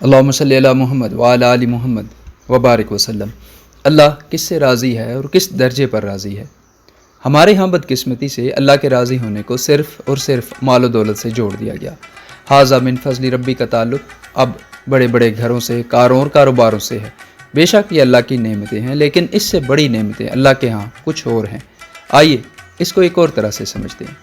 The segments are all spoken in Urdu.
اللہم صلی علی محمد وعلی آل محمد وبارک وسلم۔ اللہ کس سے راضی ہے اور کس درجے پر راضی ہے؟ ہمارے ہاں بدقسمتی سے اللہ کے راضی ہونے کو صرف اور صرف مال و دولت سے جوڑ دیا گیا۔ ھذا من فضل ربی کا تعلق اب بڑے بڑے گھروں سے، کاروں اور کاروباروں سے ہے۔ بے شک یہ اللہ کی نعمتیں ہیں، لیکن اس سے بڑی نعمتیں اللہ کے ہاں کچھ اور ہیں۔ آئیے اس کو ایک اور طرح سے سمجھتے ہیں۔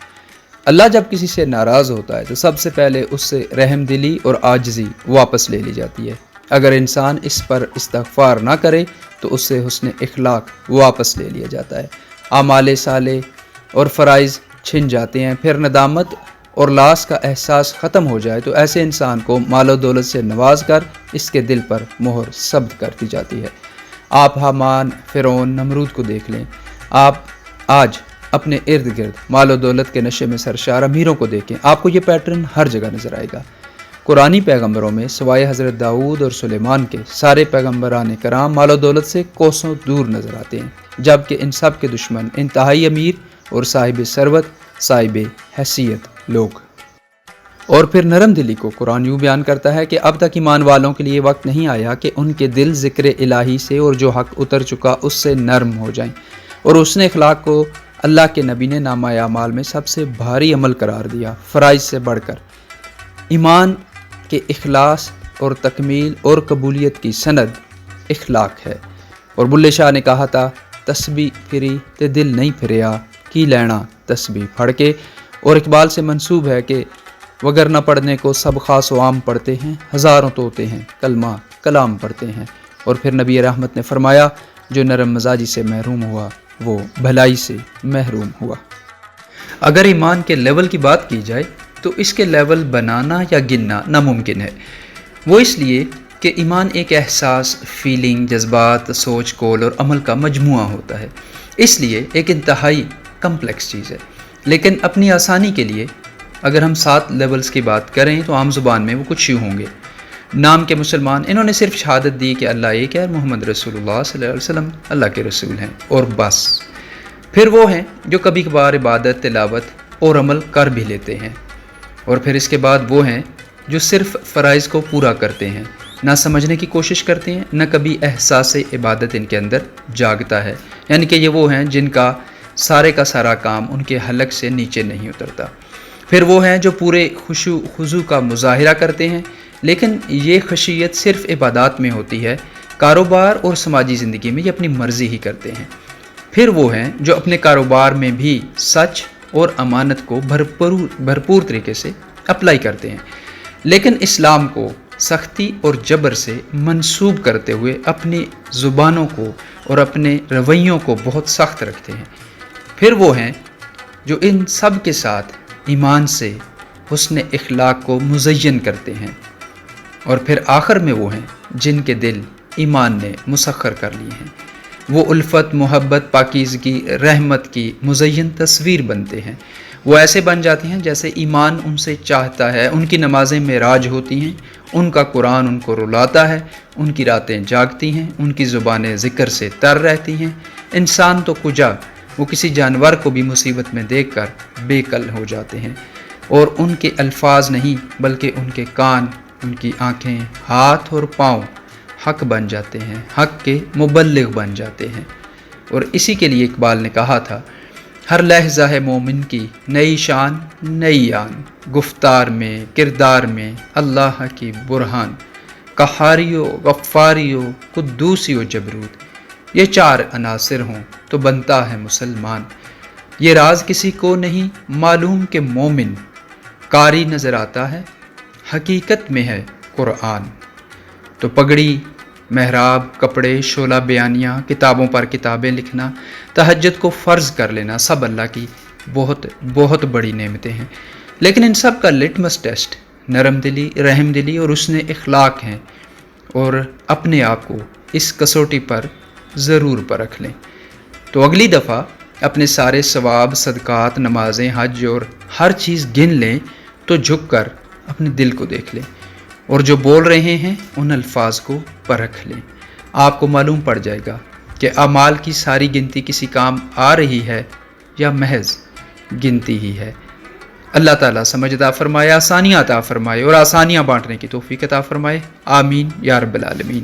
اللہ جب کسی سے ناراض ہوتا ہے تو سب سے پہلے اس سے رحم دلی اور عاجزی واپس لے لی جاتی ہے۔ اگر انسان اس پر استغفار نہ کرے تو اس سے حسن اخلاق واپس لے لیا جاتا ہے، اعمال صالح اور فرائض چھن جاتے ہیں، پھر ندامت اور لاس کا احساس ختم ہو جائے تو ایسے انسان کو مال و دولت سے نواز کر اس کے دل پر مہر ثبت کر دی جاتی ہے۔ آپ حامان، فرعون، نمرود کو دیکھ لیں۔ آپ آج اپنے ارد گرد مال و دولت کے نشے میں سرشار امیروں کو دیکھیں، آپ کو یہ پیٹرن ہر جگہ نظر آئے گا۔ قرآنی پیغمبروں میں سوائے حضرت داؤد اور سلیمان کے سارے پیغمبران کرام مال و دولت سے کوسوں دور نظر آتے ہیں، جبکہ ان سب کے دشمن انتہائی امیر اور صاحب ثروت، صاحب حیثیت لوگ۔ اور پھر نرم دلی کو قرآن یوں بیان کرتا ہے کہ اب تک ایمان والوں کے لیے وقت نہیں آیا کہ ان کے دل ذکر الہی سے اور جو حق اتر چکا اس سے نرم ہو جائیں، اور اس نے اخلاق کو اللہ کے نبی نے نامہ اعمال میں سب سے بھاری عمل قرار دیا۔ فرائض سے بڑھ کر ایمان کے اخلاص اور تکمیل اور قبولیت کی سند اخلاق ہے۔ اور بلے شاہ نے کہا تھا، تسبیح پھری تے دل نہیں پھریا کی لینا تسبیح پڑھ کے۔ اور اقبال سے منسوب ہے کہ وگر نہ پڑھنے کو سب خاص و عام پڑھتے ہیں، ہزاروں طوطے ہیں کلمہ کلام پڑھتے ہیں۔ اور پھر نبی رحمت نے فرمایا، جو نرم مزاجی سے محروم ہوا وہ بھلائی سے محروم ہوا۔ اگر ایمان کے لیول کی بات کی جائے تو اس کے لیول بنانا یا گننا ناممکن ہے۔ وہ اس لیے کہ ایمان ایک احساس، فیلنگ، جذبات، سوچ، قول اور عمل کا مجموعہ ہوتا ہے، اس لیے ایک انتہائی کمپلیکس چیز ہے۔ لیکن اپنی آسانی کے لیے اگر ہم 7 لیولز کی بات کریں تو عام زبان میں وہ کچھ یوں ہوں گے۔ نام کے مسلمان، انہوں نے صرف شہادت دی کہ اللہ ایک ہے اور محمد رسول اللہ صلی اللہ علیہ وسلم اللہ کے رسول ہیں، اور بس۔ پھر وہ ہیں جو کبھی کبھار عبادت، تلاوت اور عمل کر بھی لیتے ہیں، اور پھر اس کے بعد وہ ہیں جو صرف فرائض کو پورا کرتے ہیں، نہ سمجھنے کی کوشش کرتے ہیں، نہ کبھی احساس عبادت ان کے اندر جاگتا ہے، یعنی کہ یہ وہ ہیں جن کا سارا کام ان کے حلق سے نیچے نہیں اترتا۔ پھر وہ ہیں جو پورے خشوع خضوع کا مظاہرہ کرتے ہیں، لیکن یہ خشیت صرف عبادات میں ہوتی ہے، کاروبار اور سماجی زندگی میں یہ اپنی مرضی ہی کرتے ہیں۔ پھر وہ ہیں جو اپنے کاروبار میں بھی سچ اور امانت کو بھرپور طریقے سے اپلائی کرتے ہیں، لیکن اسلام کو سختی اور جبر سے منسوب کرتے ہوئے اپنی زبانوں کو اور اپنے رویوں کو بہت سخت رکھتے ہیں۔ پھر وہ ہیں جو ان سب کے ساتھ ایمان سے حسن اخلاق کو مزین کرتے ہیں، اور پھر آخر میں وہ ہیں جن کے دل ایمان نے مسخر کر لیے ہیں۔ وہ الفت، محبت، پاکیزگی، رحمت کی مزین تصویر بنتے ہیں۔ وہ ایسے بن جاتے ہیں جیسے ایمان ان سے چاہتا ہے۔ ان کی نمازیں معراج ہوتی ہیں، ان کا قرآن ان کو رلاتا ہے، ان کی راتیں جاگتی ہیں، ان کی زبانیں ذکر سے تر رہتی ہیں۔ انسان تو کجا، وہ کسی جانور کو بھی مصیبت میں دیکھ کر بے کل ہو جاتے ہیں، اور ان کے الفاظ نہیں بلکہ ان کے کان، ان کی آنکھیں، ہاتھ اور پاؤں حق بن جاتے ہیں، حق کے مبلغ بن جاتے ہیں۔ اور اسی کے لیے اقبال نے کہا تھا، ہر لحظہ ہے مومن کی نئی شان نئی آن، گفتار میں کردار میں اللہ کی برہان، قہاریو غفاریو قدوسیو جبروت، یہ 4 عناصر ہوں تو بنتا ہے مسلمان۔ یہ راز کسی کو نہیں معلوم کہ مومن قاری نظر آتا ہے، حقیقت میں ہے قرآن۔ تو پگڑی، محراب، کپڑے، شعلہ بیانیہ، کتابوں پر کتابیں لکھنا، تہجد کو فرض کر لینا، سب اللہ کی بہت بہت بڑی نعمتیں ہیں، لیکن ان سب کا لٹمس ٹیسٹ نرم دلی، رحم دلی اور حسن اخلاق ہیں، اور اپنے آپ کو اس کسوٹی پر ضرور پرکھ لیں۔ تو اگلی دفعہ اپنے سارے ثواب، صدقات، نمازیں، حج اور ہر چیز گن لیں تو جھک کر اپنے دل کو دیکھ لیں، اور جو بول رہے ہیں ان الفاظ کو پرکھ لیں۔ آپ کو معلوم پڑ جائے گا کہ اعمال کی ساری گنتی کسی کام آ رہی ہے یا محض گنتی ہی ہے۔ اللہ تعالیٰ سمجھ عطا فرمائے، آسانیاں عطا فرمائے اور آسانیاں بانٹنے کی توفیق عطا فرمائے، آمین یا رب العالمین۔